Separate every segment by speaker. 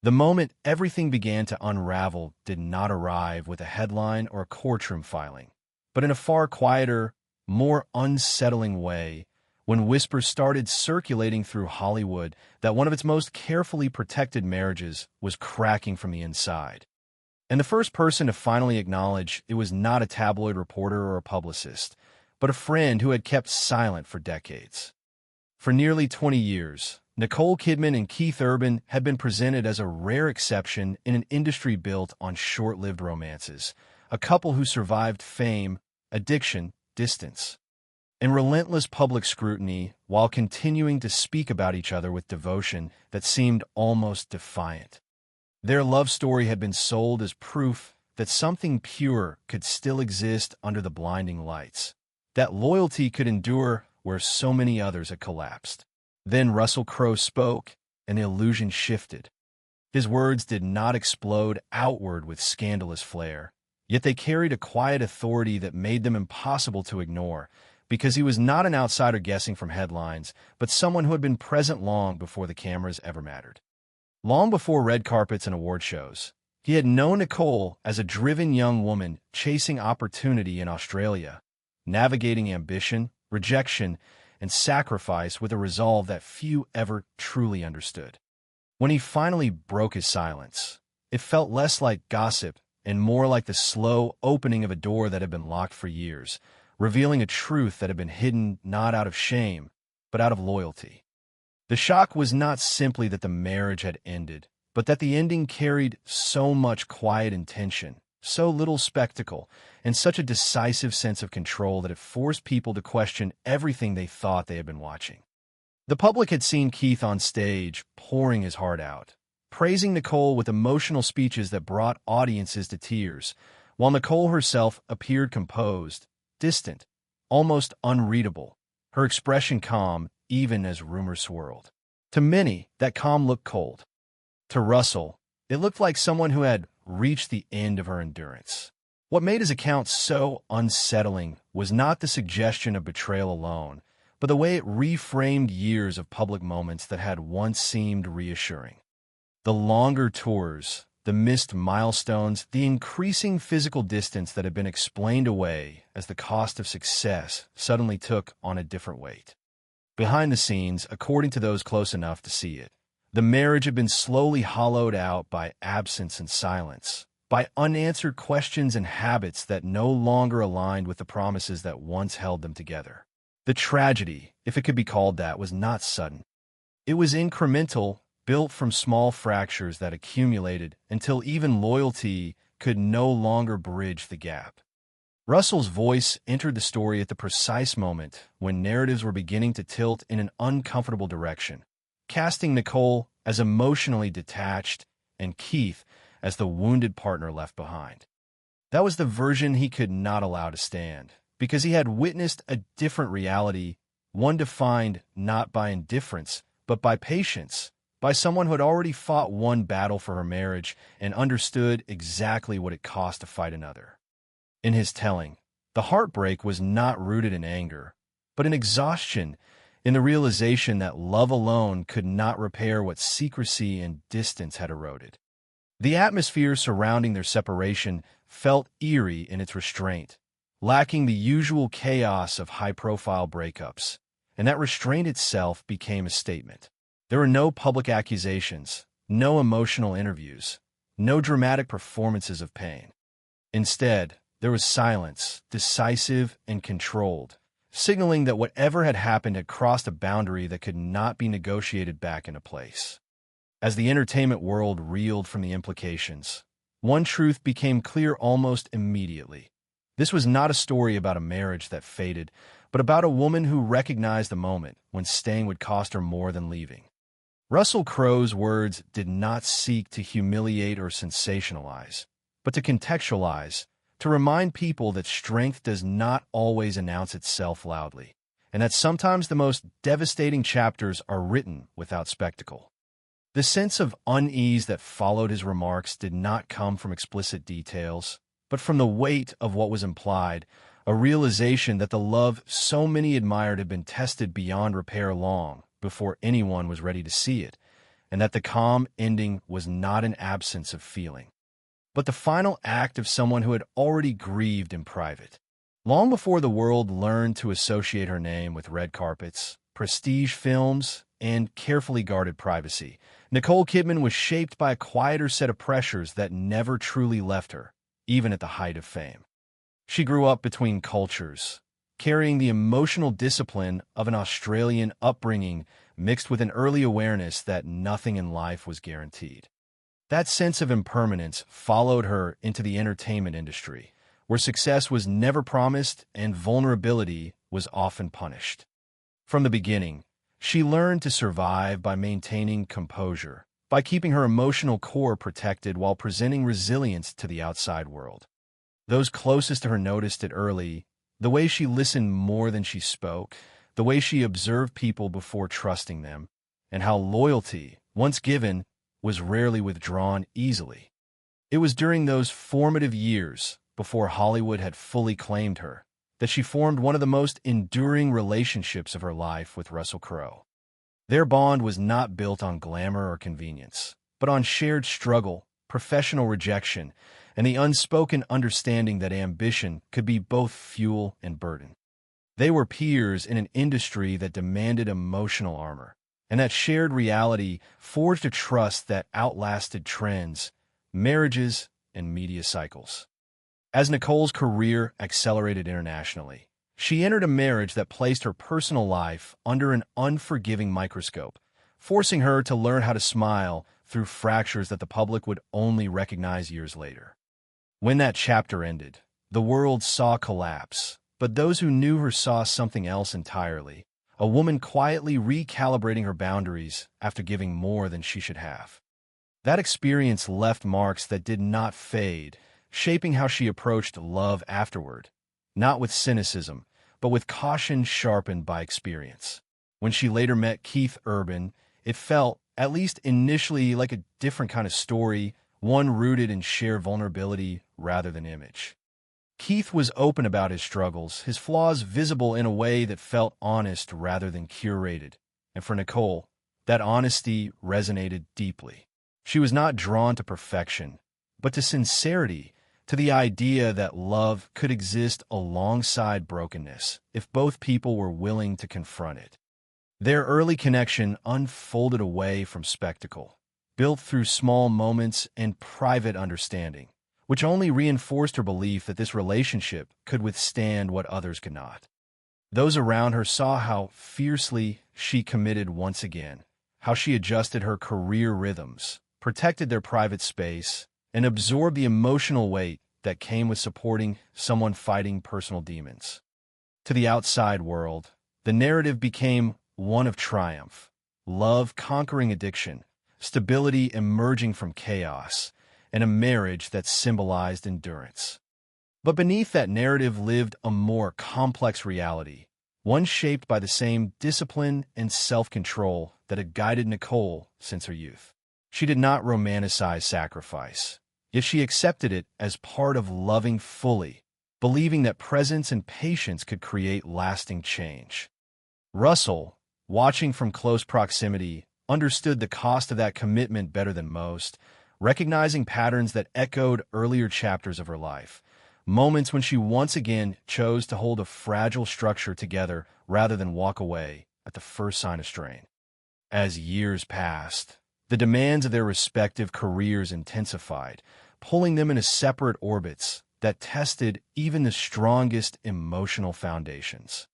Speaker 1: The moment everything began to unravel did not arrive with a headline or a courtroom filing, but in a far quieter, more unsettling way, when whispers started circulating through Hollywood that one of its most carefully protected marriages was cracking from the inside. And the first person to finally acknowledge it was not a tabloid reporter or a publicist, but a friend who had kept silent for decades. For nearly 20 years, Nicole Kidman and Keith Urban had been presented as a rare exception in an industry built on short-lived romances, a couple who survived fame, addiction, distance, and relentless public scrutiny while continuing to speak about each other with devotion that seemed almost defiant. Their love story had been sold as proof that something pure could still exist under the blinding lights, that loyalty could endure where so many others had collapsed. Then Russell Crowe spoke, and the illusion shifted. His words did not explode outward with scandalous flair, yet they carried a quiet authority that made them impossible to ignore, because he was not an outsider guessing from headlines, but someone who had been present long before the cameras ever mattered. Long before red carpets and award shows, he had known Nicole as a driven young woman chasing opportunity in Australia, navigating ambition, rejection, and sacrifice with a resolve that few ever truly understood. When he finally broke his silence, it felt less like gossip and more like the slow opening of a door that had been locked for years, revealing a truth that had been hidden not out of shame, but out of loyalty. The shock was not simply that the marriage had ended, but that the ending carried so much quiet intention, so little spectacle, and such a decisive sense of control that it forced people to question everything they thought they had been watching. The public had seen Keith on stage, pouring his heart out, praising Nicole with emotional speeches that brought audiences to tears, while Nicole herself appeared composed, distant, almost unreadable, her expression calm even as rumors swirled. To many, that calm looked cold. To Russell, it looked like someone who had reached the end of her endurance. What made his account so unsettling was not the suggestion of betrayal alone, but the way it reframed years of public moments that had once seemed reassuring. The longer tours, the missed milestones, the increasing physical distance that had been explained away as the cost of success suddenly took on a different weight. Behind the scenes, according to those close enough to see it, the marriage had been slowly hollowed out by absence and silence, by unanswered questions and habits that no longer aligned with the promises that once held them together. The tragedy, if it could be called that, was not sudden. It was incremental, built from small fractures that accumulated until even loyalty could no longer bridge the gap. Russell's voice entered the story at the precise moment when narratives were beginning to tilt in an uncomfortable direction, casting Nicole as emotionally detached and Keith as the wounded partner left behind. That was the version he could not allow to stand, because he had witnessed a different reality, one defined not by indifference, but by patience, by someone who had already fought one battle for her marriage and understood exactly what it cost to fight another. In his telling, the heartbreak was not rooted in anger, but in exhaustion, in the realization that love alone could not repair what secrecy and distance had eroded. The atmosphere surrounding their separation felt eerie in its restraint, lacking the usual chaos of high-profile breakups, and that restraint itself became a statement. There were no public accusations, no emotional interviews, no dramatic performances of pain. Instead, there was silence, decisive and controlled, signaling that whatever had happened had crossed a boundary that could not be negotiated back into place. As the entertainment world reeled from the implications, one truth became clear almost immediately. This was not a story about a marriage that faded, but about a woman who recognized the moment when staying would cost her more than leaving. Russell Crowe's words did not seek to humiliate or sensationalize, but to contextualize, to remind people that strength does not always announce itself loudly, and that sometimes the most devastating chapters are written without spectacle. The sense of unease that followed his remarks did not come from explicit details, but from the weight of what was implied, a realization that the love so many admired had been tested beyond repair long before anyone was ready to see it, and that the calm ending was not an absence of feeling, but the final act of someone who had already grieved in private. Long before the world learned to associate her name with red carpets, prestige films, and carefully guarded privacy, Nicole Kidman was shaped by a quieter set of pressures that never truly left her, even at the height of fame. She grew up between cultures, carrying the emotional discipline of an Australian upbringing mixed with an early awareness that nothing in life was guaranteed. That sense of impermanence followed her into the entertainment industry, where success was never promised and vulnerability was often punished. From the beginning, she learned to survive by maintaining composure, by keeping her emotional core protected while presenting resilience to the outside world. Those closest to her noticed it early: the way she listened more than she spoke, the way she observed people before trusting them, and how loyalty, once given, was rarely withdrawn easily. It was during those formative years, before Hollywood had fully claimed her, that she formed one of the most enduring relationships of her life with Russell Crowe. Their bond was not built on glamour or convenience, but on shared struggle, professional rejection, and the unspoken understanding that ambition could be both fuel and burden. They were peers in an industry that demanded emotional armor, and that shared reality forged a trust that outlasted trends, marriages, and media cycles. As Nicole's career accelerated internationally, she entered a marriage that placed her personal life under an unforgiving microscope, forcing her to learn how to smile through fractures that the public would only recognize years later. When that chapter ended, the world saw collapse, but those who knew her saw something else entirely: a woman quietly recalibrating her boundaries after giving more than she should have. That experience left marks that did not fade, shaping how she approached love afterward, not with cynicism, but with caution sharpened by experience. When she later met Keith Urban, it felt, at least initially, like a different kind of story, one rooted in sheer vulnerability rather than image. Keith was open about his struggles, his flaws visible in a way that felt honest rather than curated. And for Nicole, that honesty resonated deeply. She was not drawn to perfection, but to sincerity, to the idea that love could exist alongside brokenness if both people were willing to confront it. Their early connection unfolded away from spectacle, built through small moments and private understanding, which only reinforced her belief that this relationship could withstand what others could not. Those around her saw how fiercely she committed once again, how she adjusted her career rhythms, protected their private space, and absorbed the emotional weight that came with supporting someone fighting personal demons. To the outside world, the narrative became one of triumph: love conquering addiction, stability emerging from chaos, and a marriage that symbolized endurance. But beneath that narrative lived a more complex reality, one shaped by the same discipline and self-control that had guided Nicole since her youth. She did not romanticize sacrifice, yet she accepted it as part of loving fully, believing that presence and patience could create lasting change. Russell, watching from close proximity, understood the cost of that commitment better than most, recognizing patterns that echoed earlier chapters of her life, moments when she once again chose to hold a fragile structure together rather than walk away at the first sign of strain. As years passed, the demands of their respective careers intensified, pulling them into separate orbits that tested even the strongest emotional foundations.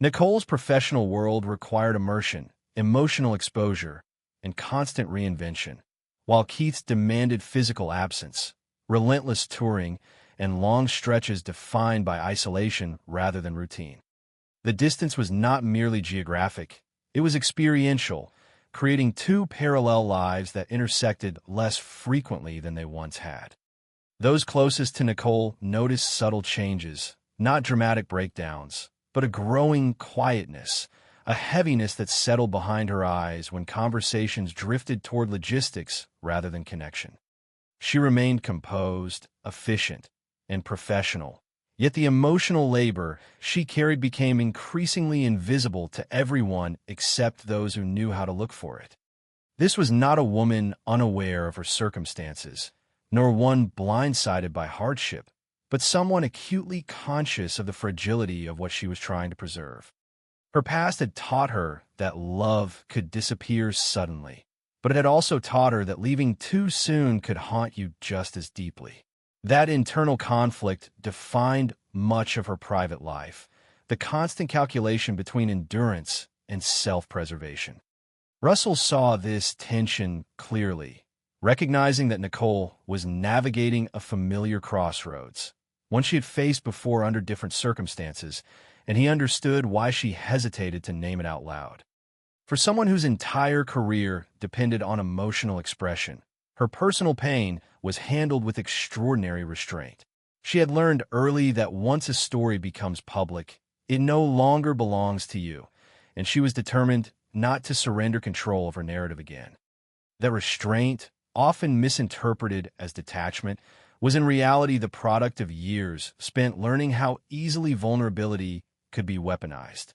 Speaker 1: Nicole's professional world required immersion, emotional exposure, and constant reinvention, while Keith's demanded physical absence, relentless touring, and long stretches defined by isolation rather than routine. The distance was not merely geographic, it was experiential, creating two parallel lives that intersected less frequently than they once had. Those closest to Nicole noticed subtle changes, not dramatic breakdowns, but a growing quietness, a heaviness that settled behind her eyes when conversations drifted toward logistics rather than connection. She remained composed, efficient, and professional, yet the emotional labor she carried became increasingly invisible to everyone except those who knew how to look for it. This was not a woman unaware of her circumstances, nor one blindsided by hardship, but someone acutely conscious of the fragility of what she was trying to preserve. Her past had taught her that love could disappear suddenly, but it had also taught her that leaving too soon could haunt you just as deeply. That internal conflict defined much of her private life, the constant calculation between endurance and self-preservation. Russell saw this tension clearly, recognizing that Nicole was navigating a familiar crossroads, one she had faced before under different circumstances, and he understood why she hesitated to name it out loud. For someone whose entire career depended on emotional expression, her personal pain was handled with extraordinary restraint. She had learned early that once a story becomes public, it no longer belongs to you, and she was determined not to surrender control of her narrative again. That restraint, often misinterpreted as detachment, was in reality the product of years spent learning how easily vulnerability could be weaponized.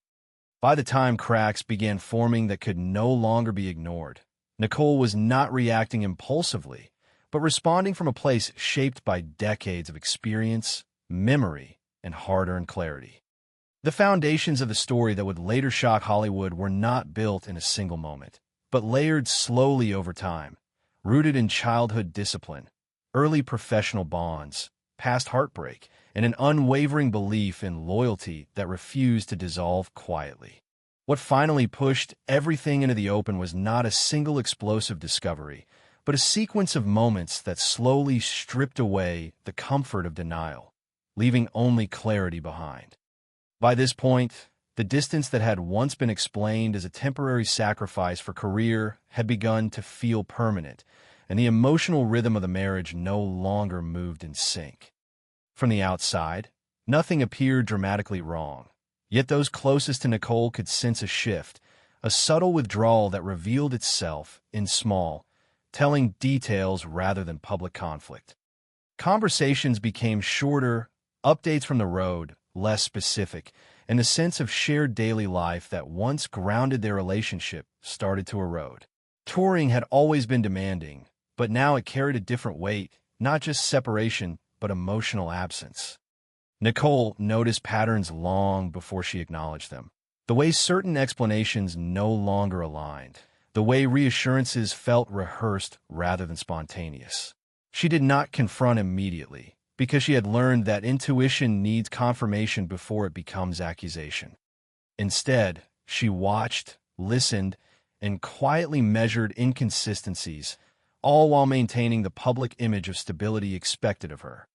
Speaker 1: By the time cracks began forming that could no longer be ignored, Nicole was not reacting impulsively, but responding from a place shaped by decades of experience, memory, and hard-earned clarity. The foundations of the story that would later shock Hollywood were not built in a single moment, but layered slowly over time, rooted in childhood discipline, early professional bonds, past heartbreak, and an unwavering belief in loyalty that refused to dissolve quietly. What finally pushed everything into the open was not a single explosive discovery, but a sequence of moments that slowly stripped away the comfort of denial, leaving only clarity behind. By this point, the distance that had once been explained as a temporary sacrifice for career had begun to feel permanent, and the emotional rhythm of the marriage no longer moved in sync. From the outside, nothing appeared dramatically wrong, yet those closest to Nicole could sense a shift, a subtle withdrawal that revealed itself in small, telling details rather than public conflict. Conversations became shorter, updates from the road less specific, and the sense of shared daily life that once grounded their relationship started to erode. Touring had always been demanding, but now it carried a different weight, not just separation, but emotional absence. Nicole noticed patterns long before she acknowledged them. The way certain explanations no longer aligned, the way reassurances felt rehearsed rather than spontaneous. She did not confront immediately, because she had learned that intuition needs confirmation before it becomes accusation. Instead, she watched, listened, and quietly measured inconsistencies, all while maintaining the public image of stability expected of her.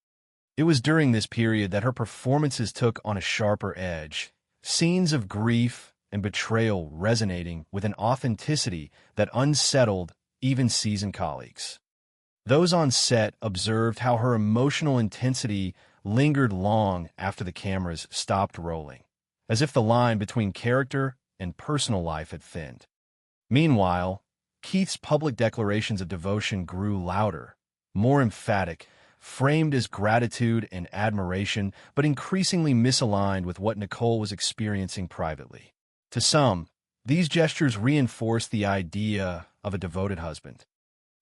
Speaker 1: It was during this period that her performances took on a sharper edge, scenes of grief and betrayal resonating with an authenticity that unsettled even seasoned colleagues. Those on set observed how her emotional intensity lingered long after the cameras stopped rolling, as if the line between character and personal life had thinned. Meanwhile, Keith's public declarations of devotion grew louder, more emphatic, framed as gratitude and admiration, but increasingly misaligned with what Nicole was experiencing privately. To some, these gestures reinforced the idea of a devoted husband.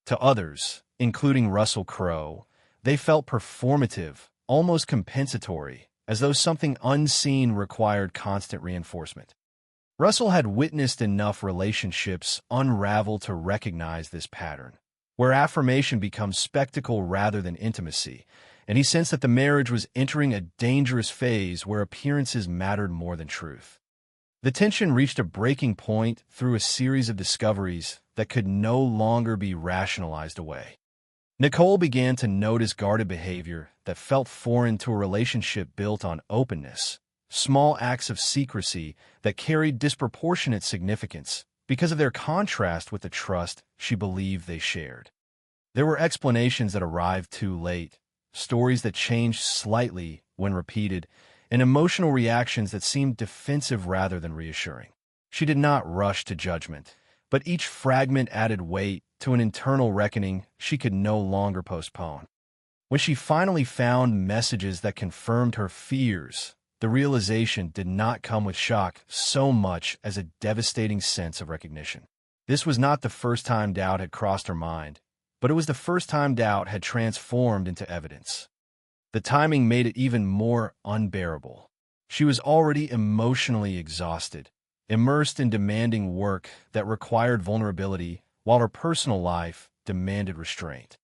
Speaker 1: To others, including Russell Crowe, they felt performative, almost compensatory, as though something unseen required constant reinforcement. Russell had witnessed enough relationships unravel to recognize this pattern, where affirmation becomes spectacle rather than intimacy, and he sensed that the marriage was entering a dangerous phase where appearances mattered more than truth. The tension reached a breaking point through a series of discoveries that could no longer be rationalized away. Nicole began to notice guarded behavior that felt foreign to a relationship built on openness, small acts of secrecy that carried disproportionate significance because of their contrast with the trust she believed they shared. There were explanations that arrived too late, stories that changed slightly when repeated, and emotional reactions that seemed defensive rather than reassuring. She did not rush to judgment, but each fragment added weight to an internal reckoning she could no longer postpone. When she finally found messages that confirmed her fears, the realization did not come with shock so much as a devastating sense of recognition. This was not the first time doubt had crossed her mind, but it was the first time doubt had transformed into evidence. The timing made it even more unbearable. She was already emotionally exhausted, immersed in demanding work that required vulnerability, while her personal life demanded restraint.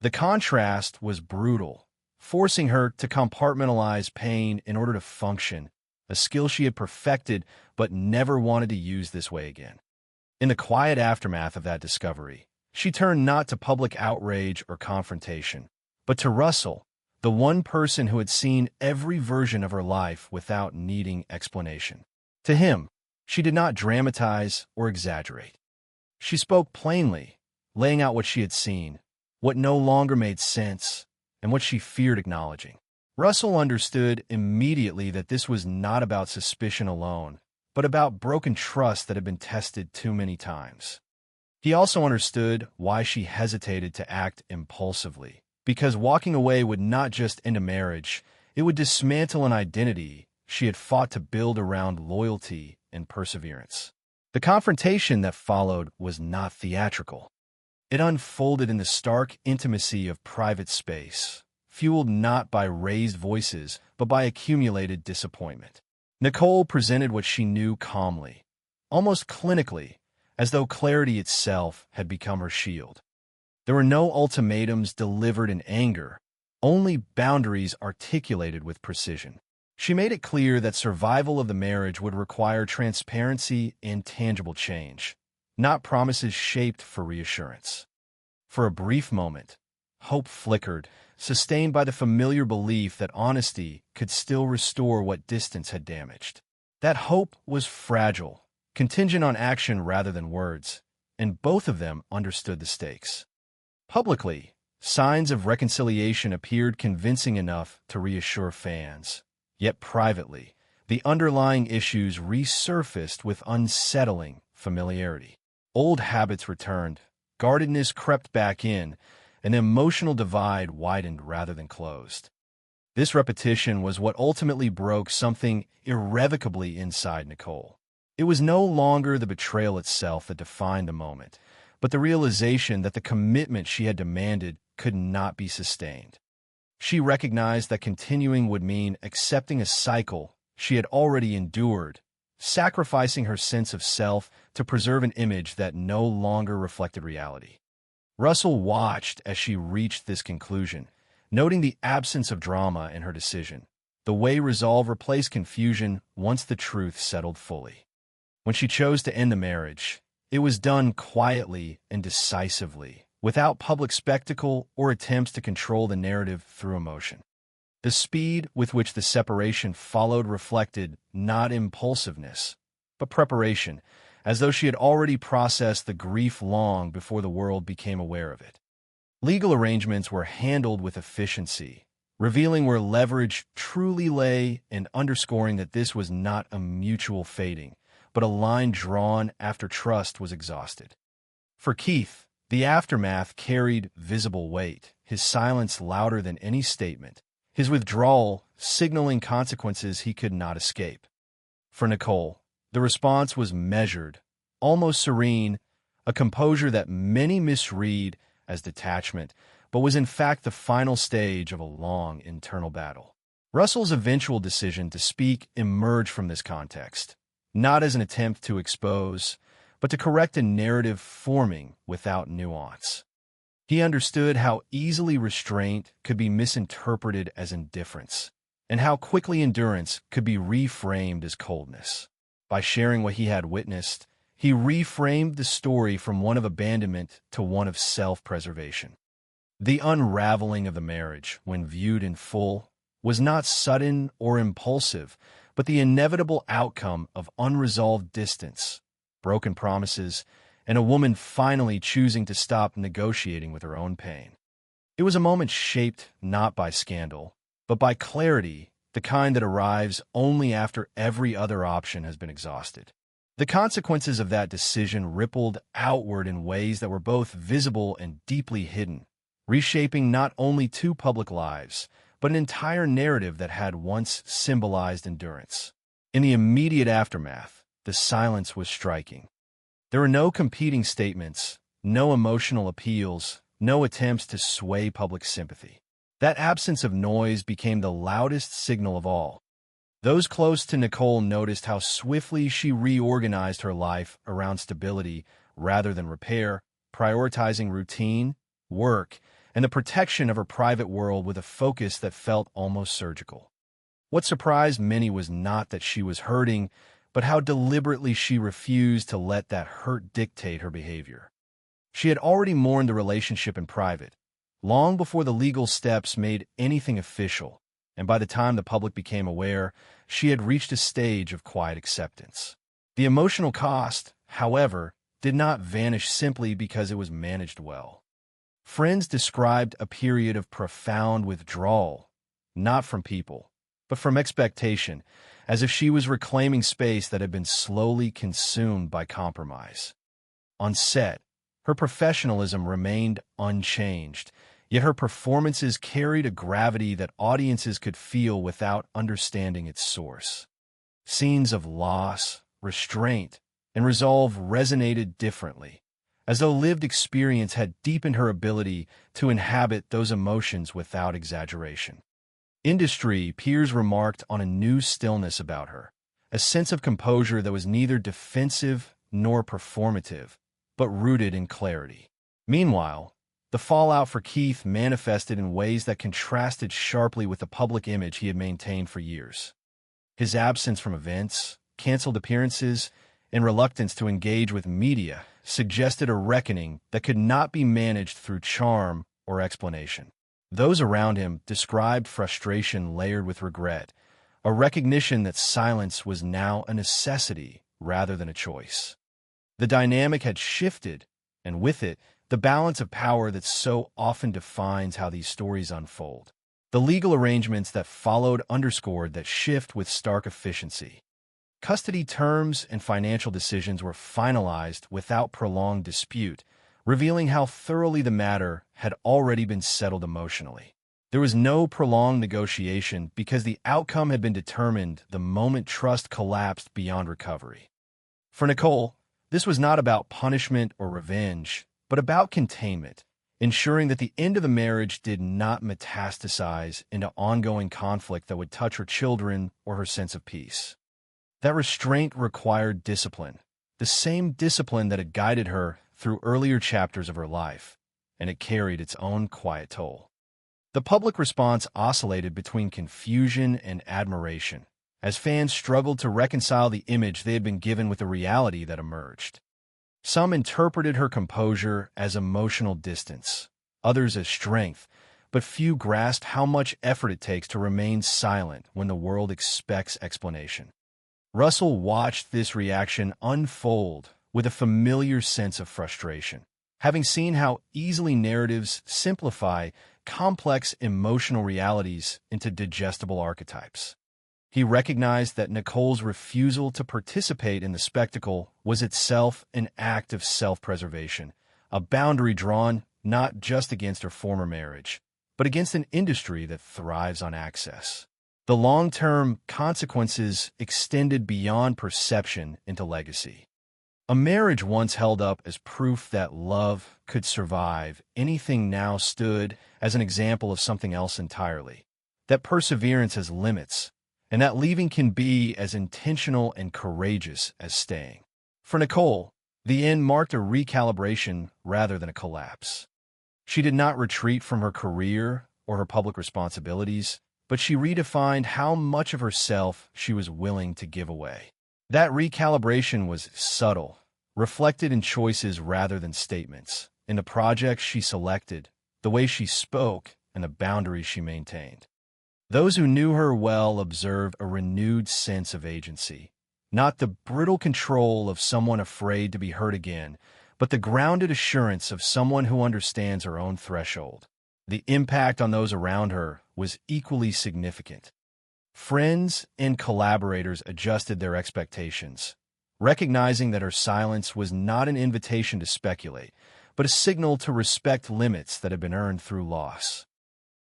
Speaker 1: The contrast was brutal, forcing her to compartmentalize pain in order to function, a skill she had perfected but never wanted to use this way again. In the quiet aftermath of that discovery, she turned not to public outrage or confrontation, but to Russell, the one person who had seen every version of her life without needing explanation. To him, she did not dramatize or exaggerate. She spoke plainly, laying out what she had seen, what no longer made sense, and what she feared acknowledging. Russell understood immediately that this was not about suspicion alone, but about broken trust that had been tested too many times. He also understood why she hesitated to act impulsively, because walking away would not just end a marriage, it would dismantle an identity she had fought to build around loyalty and perseverance. The confrontation that followed was not theatrical. It unfolded in the stark intimacy of private space, fueled not by raised voices, but by accumulated disappointment. Nicole presented what she knew calmly, almost clinically, as though clarity itself had become her shield. There were no ultimatums delivered in anger, only boundaries articulated with precision. She made it clear that survival of the marriage would require transparency and tangible change, not promises shaped for reassurance. For a brief moment, hope flickered, sustained by the familiar belief that honesty could still restore what distance had damaged. That hope was fragile, contingent on action rather than words, and both of them understood the stakes. Publicly, signs of reconciliation appeared convincing enough to reassure fans. Yet privately, the underlying issues resurfaced with unsettling familiarity. Old habits returned, guardedness crept back in, an emotional divide widened rather than closed. This repetition was what ultimately broke something irrevocably inside Nicole. It was no longer the betrayal itself that defined the moment, but the realization that the commitment she had demanded could not be sustained. She recognized that continuing would mean accepting a cycle she had already endured, sacrificing her sense of self to preserve an image that no longer reflected reality. Russell watched as she reached this conclusion, noting the absence of drama in her decision, the way resolve replaced confusion once the truth settled fully. When she chose to end the marriage, it was done quietly and decisively, without public spectacle or attempts to control the narrative through emotion. The speed with which the separation followed reflected not impulsiveness, but preparation, as though she had already processed the grief long before the world became aware of it. Legal arrangements were handled with efficiency, revealing where leverage truly lay and underscoring that this was not a mutual fading, but a line drawn after trust was exhausted. For Keith, the aftermath carried visible weight, his silence louder than any statement, his withdrawal signaling consequences he could not escape. For Nicole, the response was measured, almost serene, a composure that many misread as detachment, but was in fact the final stage of a long internal battle. Russell's eventual decision to speak emerged from this context, not as an attempt to expose, but to correct a narrative forming without nuance. He understood how easily restraint could be misinterpreted as indifference, and how quickly endurance could be reframed as coldness. By sharing what he had witnessed, he reframed the story from one of abandonment to one of self-preservation. The unraveling of the marriage, when viewed in full, was not sudden or impulsive, but the inevitable outcome of unresolved distance, broken promises, and a woman finally choosing to stop negotiating with her own pain. It was a moment shaped not by scandal, but by clarity, the kind that arrives only after every other option has been exhausted. The consequences of that decision rippled outward in ways that were both visible and deeply hidden, reshaping not only two public lives, but an entire narrative that had once symbolized endurance. In the immediate aftermath, the silence was striking. There were no competing statements, no emotional appeals, no attempts to sway public sympathy. That absence of noise became the loudest signal of all. Those close to Nicole noticed how swiftly she reorganized her life around stability rather than repair, prioritizing routine, work, and the protection of her private world with a focus that felt almost surgical. What surprised many was not that she was hurting, but how deliberately she refused to let that hurt dictate her behavior. She had already mourned the relationship in private, long before the legal steps made anything official, and by the time the public became aware, she had reached a stage of quiet acceptance. The emotional cost, however, did not vanish simply because it was managed well. Friends described a period of profound withdrawal, not from people, but from expectation, as if she was reclaiming space that had been slowly consumed by compromise. On set, her professionalism remained unchanged, yet her performances carried a gravity that audiences could feel without understanding its source. Scenes of loss, restraint, and resolve resonated differently, as though lived experience had deepened her ability to inhabit those emotions without exaggeration. Industry peers remarked on a new stillness about her, a sense of composure that was neither defensive nor performative, but rooted in clarity. Meanwhile, the fallout for Keith manifested in ways that contrasted sharply with the public image he had maintained for years. His absence from events, canceled appearances, and reluctance to engage with media suggested a reckoning that could not be managed through charm or explanation. Those around him described frustration layered with regret, a recognition that silence was now a necessity rather than a choice. The dynamic had shifted, and with it, the balance of power that so often defines how these stories unfold. The legal arrangements that followed underscored that shift with stark efficiency. Custody terms and financial decisions were finalized without prolonged dispute, revealing how thoroughly the matter had already been settled emotionally. There was no prolonged negotiation because the outcome had been determined the moment trust collapsed beyond recovery. For Nicole, this was not about punishment or revenge, but about containment, ensuring that the end of the marriage did not metastasize into ongoing conflict that would touch her children or her sense of peace. That restraint required discipline, the same discipline that had guided her through earlier chapters of her life, and it carried its own quiet toll. The public response oscillated between confusion and admiration, as fans struggled to reconcile the image they had been given with the reality that emerged. Some interpreted her composure as emotional distance, others as strength, but few grasped how much effort it takes to remain silent when the world expects explanation. Russell watched this reaction unfold with a familiar sense of frustration, having seen how easily narratives simplify complex emotional realities into digestible archetypes. He recognized that Nicole's refusal to participate in the spectacle was itself an act of self-preservation, a boundary drawn not just against her former marriage, but against an industry that thrives on access. The long-term consequences extended beyond perception into legacy. A marriage once held up as proof that love could survive anything now stood as an example of something else entirely, that perseverance has limits, and that leaving can be as intentional and courageous as staying. For Nicole, the end marked a recalibration rather than a collapse. She did not retreat from her career or her public responsibilities, but she redefined how much of herself she was willing to give away. That recalibration was subtle, reflected in choices rather than statements, in the projects she selected, the way she spoke, and the boundaries she maintained. Those who knew her well observed a renewed sense of agency, not the brittle control of someone afraid to be hurt again, but the grounded assurance of someone who understands her own threshold. The impact on those around her was equally significant. Friends and collaborators adjusted their expectations, recognizing that her silence was not an invitation to speculate, but a signal to respect limits that had been earned through loss.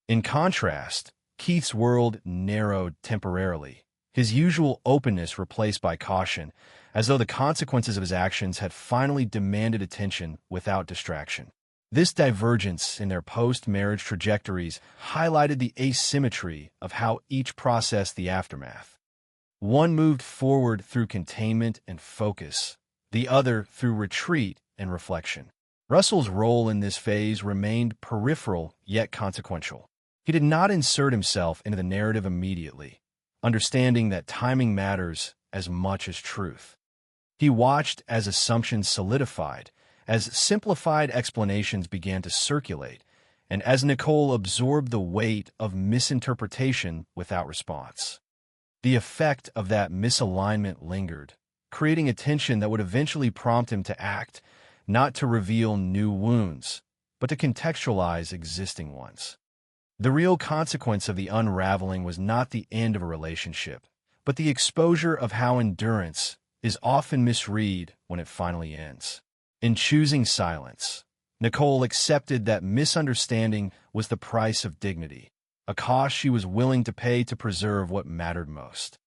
Speaker 1: In contrast, Keith's world narrowed temporarily, his usual openness replaced by caution, as though the consequences of his actions had finally demanded attention without distraction. This divergence in their post-marriage trajectories highlighted the asymmetry of how each processed the aftermath. One moved forward through containment and focus, the other through retreat and reflection. Russell's role in this phase remained peripheral yet consequential. He did not insert himself into the narrative immediately, understanding that timing matters as much as truth. He watched as assumptions solidified, as simplified explanations began to circulate, and as Nicole absorbed the weight of misinterpretation without response. The effect of that misalignment lingered, creating a tension that would eventually prompt him to act, not to reveal new wounds, but to contextualize existing ones. The real consequence of the unraveling was not the end of a relationship, but the exposure of how endurance is often misread when it finally ends. In choosing silence, Nicole accepted that misunderstanding was the price of dignity, a cost she was willing to pay to preserve what mattered most.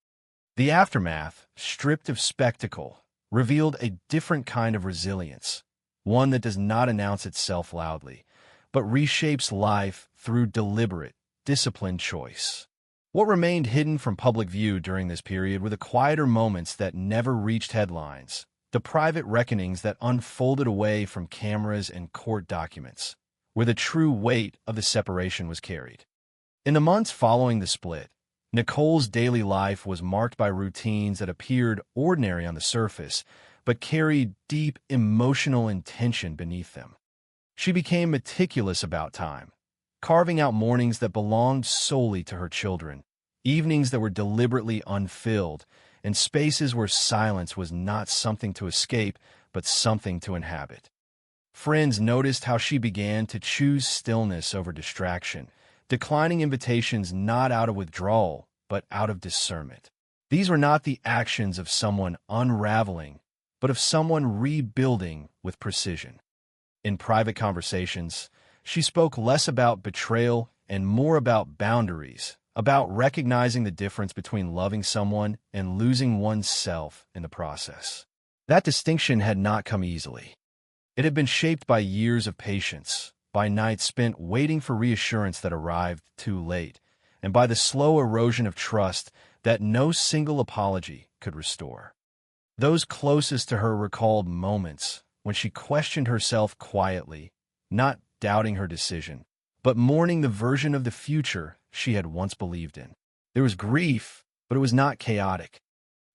Speaker 1: The aftermath, stripped of spectacle, revealed a different kind of resilience, one that does not announce itself loudly, but reshapes life through deliberate, disciplined choice. What remained hidden from public view during this period were the quieter moments that never reached headlines, the private reckonings that unfolded away from cameras and court documents, where the true weight of the separation was carried. In the months following the split, Nicole's daily life was marked by routines that appeared ordinary on the surface, but carried deep emotional intention beneath them. She became meticulous about time, carving out mornings that belonged solely to her children, evenings that were deliberately unfilled, and spaces where silence was not something to escape, but something to inhabit. Friends noticed how she began to choose stillness over distraction, declining invitations not out of withdrawal, but out of discernment. These were not the actions of someone unraveling, but of someone rebuilding with precision. In private conversations, she spoke less about betrayal and more about boundaries, about recognizing the difference between loving someone and losing oneself in the process. That distinction had not come easily. It had been shaped by years of patience, by nights spent waiting for reassurance that arrived too late, and by the slow erosion of trust that no single apology could restore. Those closest to her recalled moments when she questioned herself quietly, not doubting her decision, but mourning the version of the future she had once believed in. There was grief, but it was not chaotic.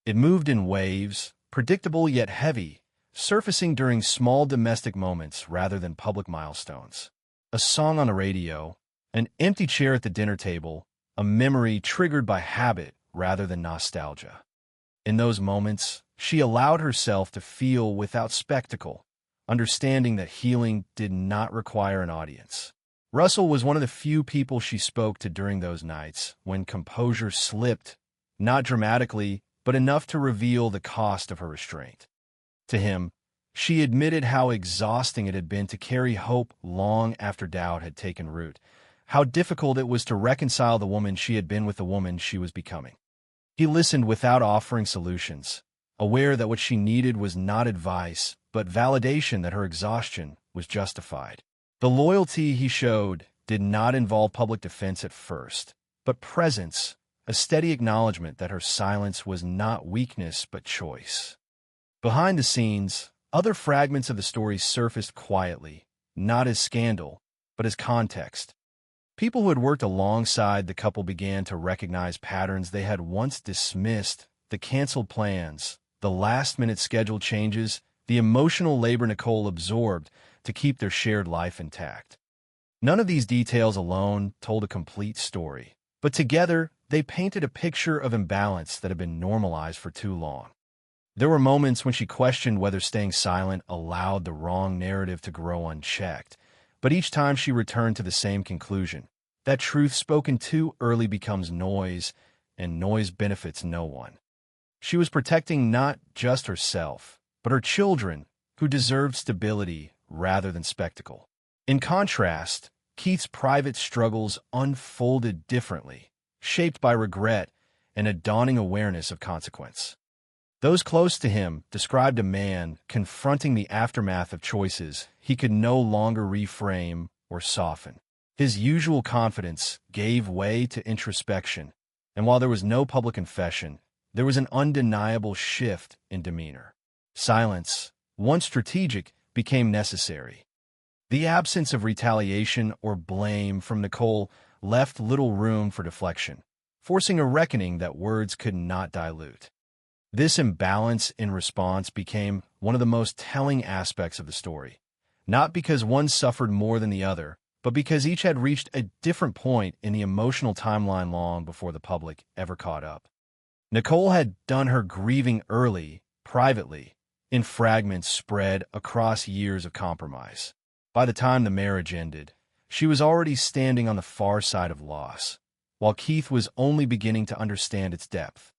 Speaker 1: It moved in waves, predictable yet heavy, surfacing during small domestic moments rather than public milestones. A song on the radio, an empty chair at the dinner table, a memory triggered by habit rather than nostalgia. In those moments, she allowed herself to feel without spectacle, understanding that healing did not require an audience. Russell was one of the few people she spoke to during those nights when composure slipped, not dramatically, but enough to reveal the cost of her restraint. To him, she admitted how exhausting it had been to carry hope long after doubt had taken root, how difficult it was to reconcile the woman she had been with the woman she was becoming. He listened without offering solutions, aware that what she needed was not advice, but validation that her exhaustion was justified. The loyalty he showed did not involve public defense at first, but presence, a steady acknowledgement that her silence was not weakness but choice. Behind the scenes, other fragments of the story surfaced quietly, not as scandal, but as context. People who had worked alongside the couple began to recognize patterns they had once dismissed: the canceled plans, the last-minute schedule changes, the emotional labor Nicole absorbed to keep their shared life intact. None of these details alone told a complete story, but together they painted a picture of imbalance that had been normalized for too long. There were moments when she questioned whether staying silent allowed the wrong narrative to grow unchecked, but each time she returned to the same conclusion: that truth spoken too early becomes noise, and noise benefits no one. She was protecting not just herself, but her children, who deserved stability rather than spectacle. In contrast, Keith's private struggles unfolded differently, shaped by regret and a dawning awareness of consequence. Those close to him described a man confronting the aftermath of choices he could no longer reframe or soften. His usual confidence gave way to introspection, and while there was no public confession, there was an undeniable shift in demeanor. Silence, once strategic, became necessary. The absence of retaliation or blame from Nicole left little room for deflection, forcing a reckoning that words could not dilute. This imbalance in response became one of the most telling aspects of the story, not because one suffered more than the other, but because each had reached a different point in the emotional timeline long before the public ever caught up. Nicole had done her grieving early, privately, in fragments spread across years of compromise. By the time the marriage ended, she was already standing on the far side of loss, while Keith was only beginning to understand its depth.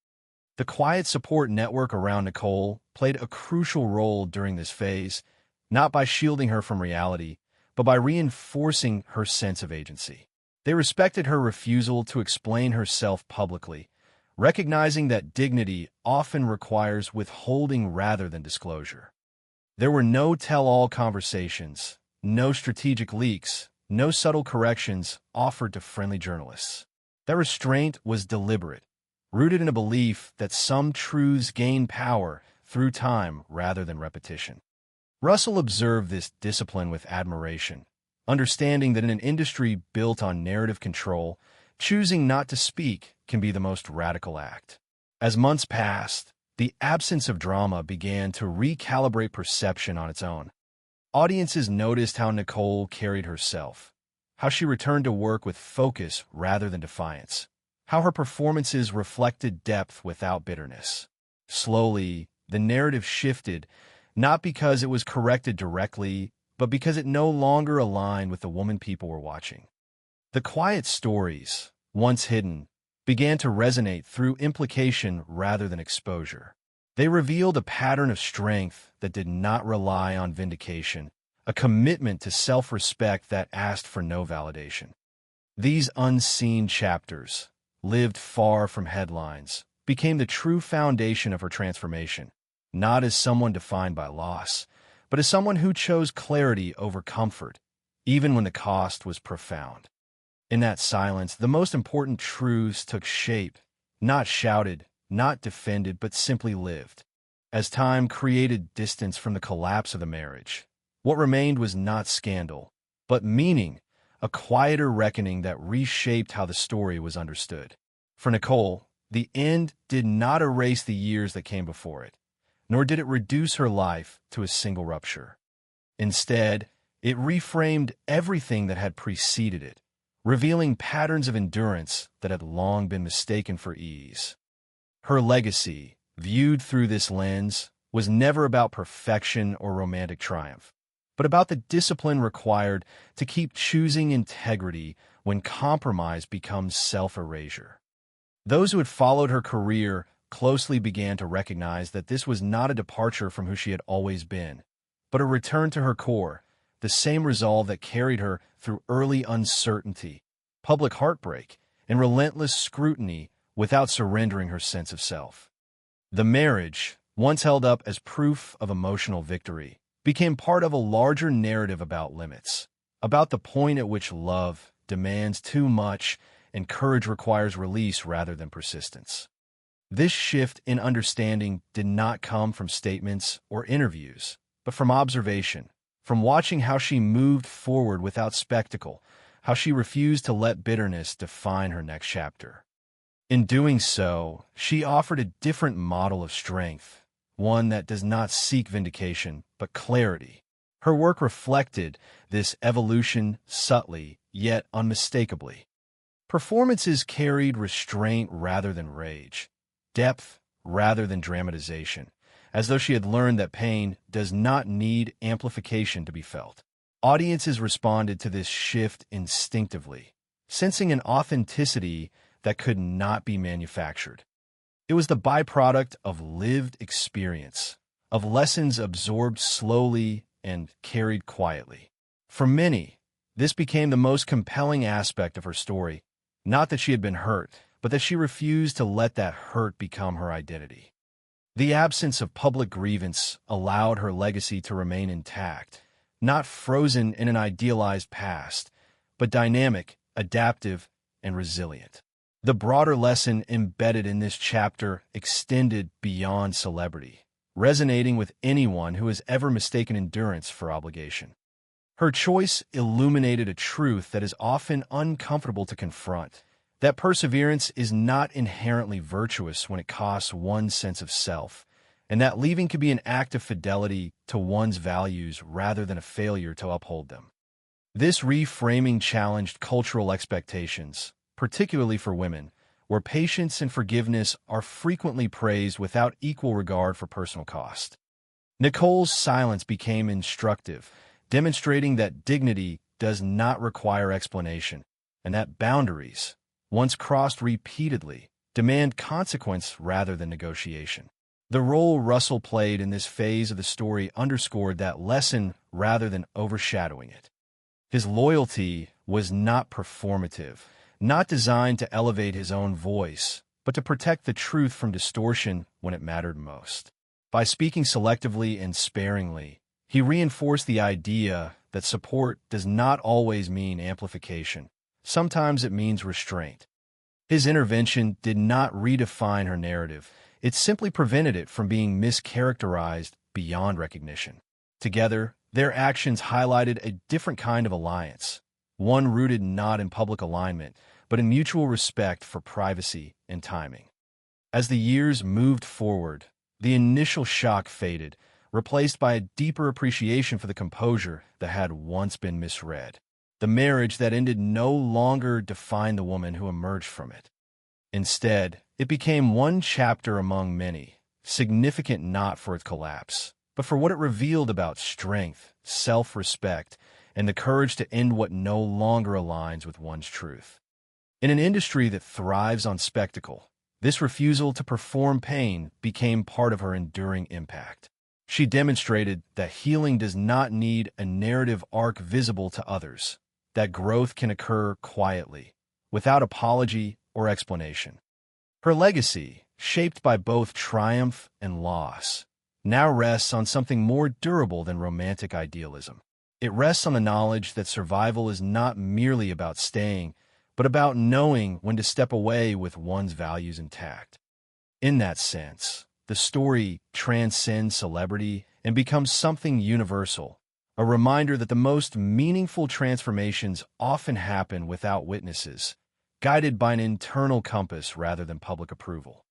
Speaker 1: The quiet support network around Nicole played a crucial role during this phase, not by shielding her from reality, but by reinforcing her sense of agency. They respected her refusal to explain herself publicly, recognizing that dignity often requires withholding rather than disclosure. There were no tell-all conversations, no strategic leaks, no subtle corrections offered to friendly journalists. That restraint was deliberate, rooted in a belief that some truths gain power through time rather than repetition. Russell observed this discipline with admiration, understanding that in an industry built on narrative control, choosing not to speak can be the most radical act. As months passed, the absence of drama began to recalibrate perception on its own. Audiences noticed how Nicole carried herself, how she returned to work with focus rather than defiance, how her performances reflected depth without bitterness. Slowly, the narrative shifted, not because it was corrected directly, but because it no longer aligned with the woman people were watching. The quiet stories, once hidden, began to resonate through implication rather than exposure. They revealed a pattern of strength that did not rely on vindication, a commitment to self-respect that asked for no validation. These unseen chapters, lived far from headlines, became the true foundation of her transformation, not as someone defined by loss, but as someone who chose clarity over comfort, even when the cost was profound. In that silence, the most important truths took shape, not shouted, not defended, but simply lived. As time created distance from the collapse of the marriage, what remained was not scandal, but meaning, a quieter reckoning that reshaped how the story was understood. For Nicole, the end did not erase the years that came before it, nor did it reduce her life to a single rupture. Instead, it reframed everything that had preceded it, revealing patterns of endurance that had long been mistaken for ease. Her legacy, viewed through this lens, was never about perfection or romantic triumph, but about the discipline required to keep choosing integrity when compromise becomes self-erasure. Those who had followed her career closely began to recognize that this was not a departure from who she had always been, but a return to her core, the same resolve that carried her through early uncertainty, public heartbreak, and relentless scrutiny without surrendering her sense of self. The marriage, once held up as proof of emotional victory, became part of a larger narrative about limits, about the point at which love demands too much and courage requires release rather than persistence. This shift in understanding did not come from statements or interviews, but from observation, from watching how she moved forward without spectacle, how she refused to let bitterness define her next chapter. In doing so, she offered a different model of strength, one that does not seek vindication, but clarity. Her work reflected this evolution subtly, yet unmistakably. Performances carried restraint rather than rage, depth rather than dramatization, as though she had learned that pain does not need amplification to be felt. Audiences responded to this shift instinctively, sensing an authenticity that could not be manufactured. It was the byproduct of lived experience, of lessons absorbed slowly and carried quietly. For many, this became the most compelling aspect of her story, not that she had been hurt, but that she refused to let that hurt become her identity. The absence of public grievance allowed her legacy to remain intact, not frozen in an idealized past, but dynamic, adaptive, and resilient. The broader lesson embedded in this chapter extended beyond celebrity, resonating with anyone who has ever mistaken endurance for obligation. Her choice illuminated a truth that is often uncomfortable to confront, that perseverance is not inherently virtuous when it costs one's sense of self, and that leaving can be an act of fidelity to one's values rather than a failure to uphold them. This reframing challenged cultural expectations, particularly for women, where patience and forgiveness are frequently praised without equal regard for personal cost. Nicole's silence became instructive, demonstrating that dignity does not require explanation, and that boundaries, once crossed repeatedly, demand consequence rather than negotiation. The role Russell played in this phase of the story underscored that lesson rather than overshadowing it. His loyalty was not performative, not designed to elevate his own voice, but to protect the truth from distortion when it mattered most. By speaking selectively and sparingly, he reinforced the idea that support does not always mean amplification. Sometimes it means restraint. His intervention did not redefine her narrative. It simply prevented it from being mischaracterized beyond recognition. Together, their actions highlighted a different kind of alliance, one rooted not in public alignment, but in mutual respect for privacy and timing. As the years moved forward, the initial shock faded, replaced by a deeper appreciation for the composure that had once been misread. The marriage that ended no longer defined the woman who emerged from it. Instead, it became one chapter among many, significant not for its collapse, but for what it revealed about strength, self-respect, and the courage to end what no longer aligns with one's truth. In an industry that thrives on spectacle, this refusal to perform pain became part of her enduring impact. She demonstrated that healing does not need a narrative arc visible to others, that growth can occur quietly, without apology or explanation. Her legacy, shaped by both triumph and loss, now rests on something more durable than romantic idealism. It rests on the knowledge that survival is not merely about staying, but about knowing when to step away with one's values intact. In that sense, the story transcends celebrity and becomes something universal, a reminder that the most meaningful transformations often happen without witnesses, guided by an internal compass rather than public approval.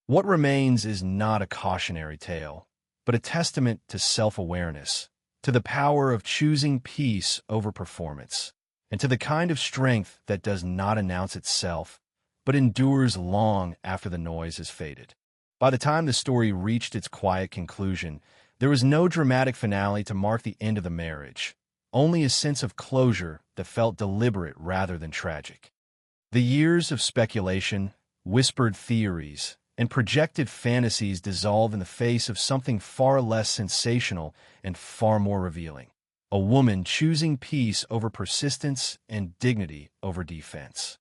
Speaker 1: What remains is not a cautionary tale, but a testament to self-awareness, to the power of choosing peace over performance, and to the kind of strength that does not announce itself, but endures long after the noise has faded. By the time the story reached its quiet conclusion, there was no dramatic finale to mark the end of the marriage, only a sense of closure that felt deliberate rather than tragic. The years of speculation, whispered theories, and projected fantasies dissolve in the face of something far less sensational and far more revealing: a woman choosing peace over persistence and dignity over defense.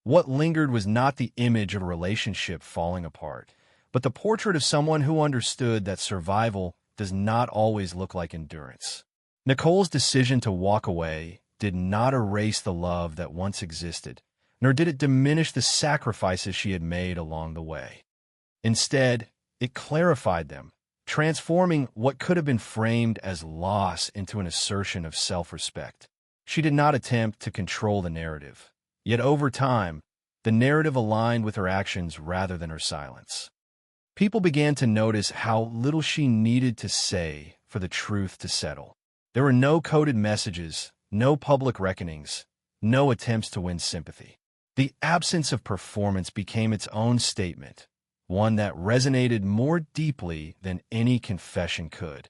Speaker 1: What lingered was not the image of a relationship falling apart, but the portrait of someone who understood that survival does not always look like endurance. Nicole's decision to walk away did not erase the love that once existed, nor did it diminish the sacrifices she had made along the way. Instead, it clarified them, transforming what could have been framed as loss into an assertion of self-respect. She did not attempt to control the narrative, yet over time, the narrative aligned with her actions rather than her silence. People began to notice how little she needed to say for the truth to settle. There were no coded messages, no public reckonings, no attempts to win sympathy. The absence of performance became its own statement, one that resonated more deeply than any confession could.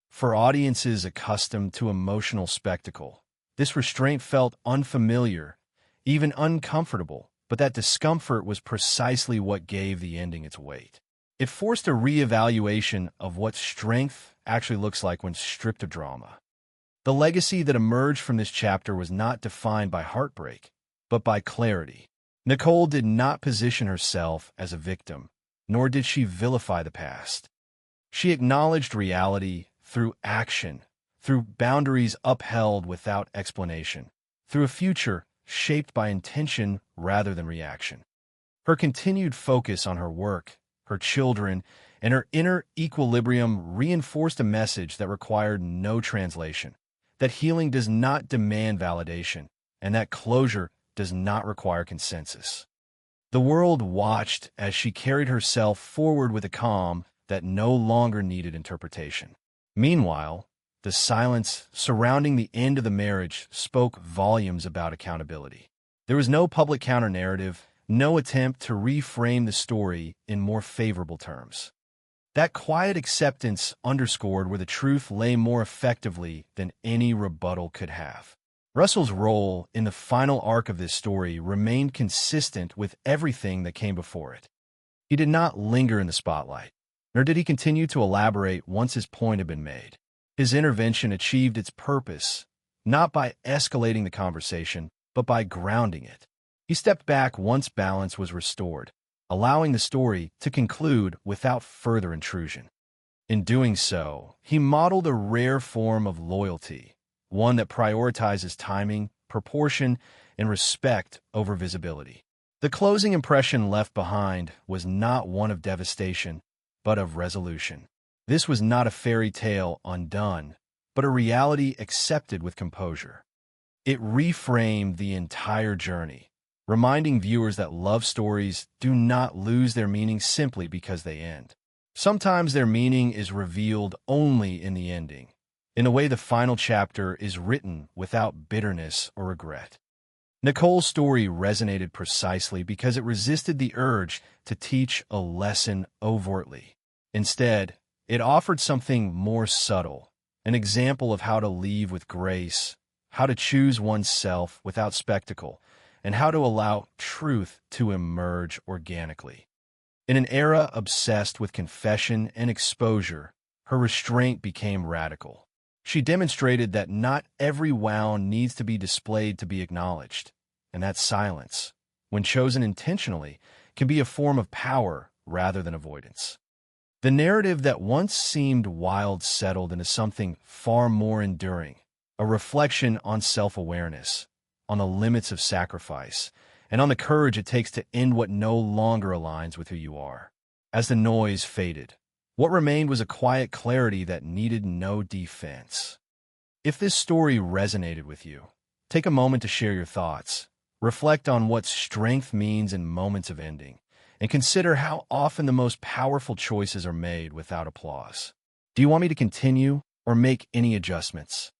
Speaker 1: For audiences accustomed to emotional spectacle, this restraint felt unfamiliar, even uncomfortable, but that discomfort was precisely what gave the ending its weight. It forced a reevaluation of what strength actually looks like when stripped of drama. The legacy that emerged from this chapter was not defined by heartbreak, but by clarity. Nicole did not position herself as a victim. nor did she vilify the past. She acknowledged reality through action, through boundaries upheld without explanation, through a future shaped by intention rather than reaction. Her continued focus on her work, her children, and her inner equilibrium reinforced a message that required no translation, that healing does not demand validation, and that closure does not require consensus. The world watched as she carried herself forward with a calm that no longer needed interpretation. Meanwhile, the silence surrounding the end of the marriage spoke volumes about accountability. There was no public counter-narrative, no attempt to reframe the story in more favorable terms. That quiet acceptance underscored where the truth lay more effectively than any rebuttal could have. Russell's role in the final arc of this story remained consistent with everything that came before it. He did not linger in the spotlight, nor did he continue to elaborate once his point had been made. His intervention achieved its purpose, not by escalating the conversation, but by grounding it. He stepped back once balance was restored, allowing the story to conclude without further intrusion. In doing so, he modeled a rare form of loyalty, one that prioritizes timing, proportion, and respect over visibility. The closing impression left behind was not one of devastation, but of resolution. This was not a fairy tale undone, but a reality accepted with composure. It reframed the entire journey, reminding viewers that love stories do not lose their meaning simply because they end. Sometimes their meaning is revealed only in the ending, in a way the final chapter is written without bitterness or regret. Nicole's story resonated precisely because it resisted the urge to teach a lesson overtly. Instead, it offered something more subtle, an example of how to leave with grace, how to choose oneself without spectacle, and how to allow truth to emerge organically. In an era obsessed with confession and exposure, her restraint became radical. She demonstrated that not every wound needs to be displayed to be acknowledged, and that silence, when chosen intentionally, can be a form of power rather than avoidance. The narrative that once seemed wild settled into something far more enduring, a reflection on self-awareness, on the limits of sacrifice, and on the courage it takes to end what no longer aligns with who you are. As the noise faded, what remained was a quiet clarity that needed no defense. If this story resonated with you, take a moment to share your thoughts. Reflect on what strength means in moments of ending, and consider how often the most powerful choices are made without applause. Do you want me to continue or make any adjustments?